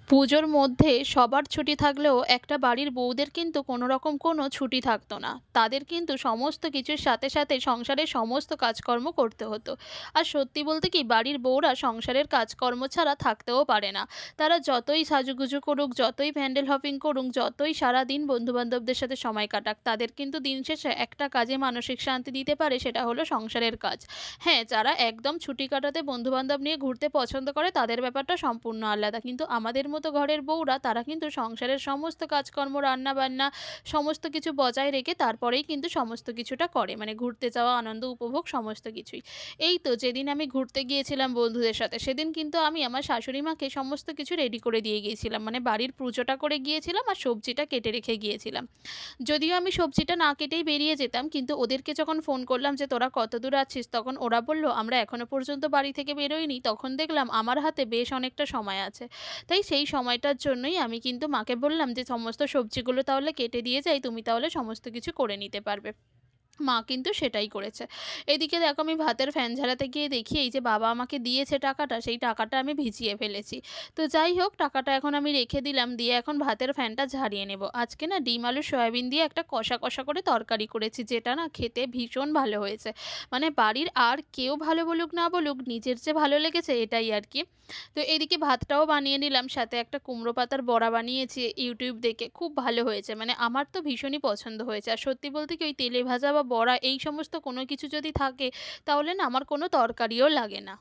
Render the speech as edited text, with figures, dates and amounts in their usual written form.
পুজোর মধ্যে সবার ছুটি থাকলেও একটা বাড়ির বউদের কিন্তু কোনো রকম কোনো ছুটি থাকতো না। তাদের কিন্তু সমস্ত কিছুর সাথে সাথে সংসারের সমস্ত কাজকর্ম করতে হতো। আর সত্যি বলতে কি, বাড়ির বউরা সংসারের কাজকর্ম ছাড়া থাকতেও পারে না। তারা যতই সাজুগুজু করুক, যতই প্যান্ডেল হপিং করুক, যতই সারাদিন বন্ধুবান্ধবদের সাথে সময় কাটাক, তাদের কিন্তু দিন শেষে একটা কাজে মানসিক শান্তি দিতে পারে, সেটা হলো সংসারের কাজ। হ্যাঁ, যারা একদম ছুটি কাটাতে বন্ধু-বান্ধব নিয়ে ঘুরতে পছন্দ করে তাদের ব্যাপারটা সম্পূর্ণ আলাদা। কিন্তু আমাদের মতো ঘরের বউরা, তারা কিন্তু সংসারের সমস্ত কাজকর্ম, রান্না-বান্না সমস্ত কিছু বজায় রেখে তারপরেই কিন্তু সমস্ত কিছুটা করে। মানে ঘুরতে যাওয়া, আনন্দ উপভোগ সমস্ত কিছুই। এই তো যেদিন আমি ঘুরতে গিয়েছিলাম বন্ধুদের সাথে, সেদিন কিন্তু আমি আমার শাশুড়ি মাকে সমস্ত কিছু রেডি করে দিয়ে গিয়েছিলাম। মানে বাড়ির পুজোটা করে গিয়েছিলাম আর সবজিটা কেটে রেখে গিয়েছিলাম। যদিও আমি সবজিটা না কেটেই বেরিয়ে যেতাম, কিন্তু ওদেরকে যখন ফোন করলাম যে, "তোরা কতদূর আছিস?" তখন ওরা বলল, "আমরা এখনো পর্যন্ত বাড়ি থেকে বেরোইনি।" তখন দেখলাম আমার হাতে বেশ অনেকটা সময় আছে। তাই সেই সময়টার জন্যই আমি কিন্তু মাকে বললাম যে, "সমস্ত সবজিগুলো তাহলে কেটে দিয়ে যাই, তুমি তাহলে সমস্ত কিছু করে নিতে পারবে।" মা কিন্তু সেটাই করেছে। এদিকে দেখো, আমি ভাতের ফ্যান ঝাড়াতে গিয়ে দেখি এই যে বাবা আমাকে দিয়েছে টাকাটা, সেই টাকাটা আমি ভিজিয়ে ফেলেছি। তো যাই হোক, টাকাটা এখন আমি রেখে দিলাম, দিয়ে এখন ভাতের ফ্যানটা ঝাড়িয়ে নেব। আজকে না ডিম, আলু, সয়াবিন দিয়ে একটা কষা, কষা করে তরকারি করেছি, যেটা না খেতে ভীষণ ভালো হয়েছে। মানে বাড়ির আর কেউ ভালো বলুক না বলুক, নিজের যে ভালো লেগেছে এটাই আরকি। তো এদিকে ভাতটাও বানিয়ে নিলাম, সাথে একটা কুমড়ো পাতার বড়া বানিয়েছি YouTube দেখে। খুব ভালো হয়েছে। মানে আমার তো ভীষণই পছন্দ হয়েছে। আর সত্যি বলতে কি, ওই তেলে ভাজা বা বড়া এই সমস্ত কোনো কিছু যদি থাকে, তাহলে না আমার কোনো তরকারিও লাগে না।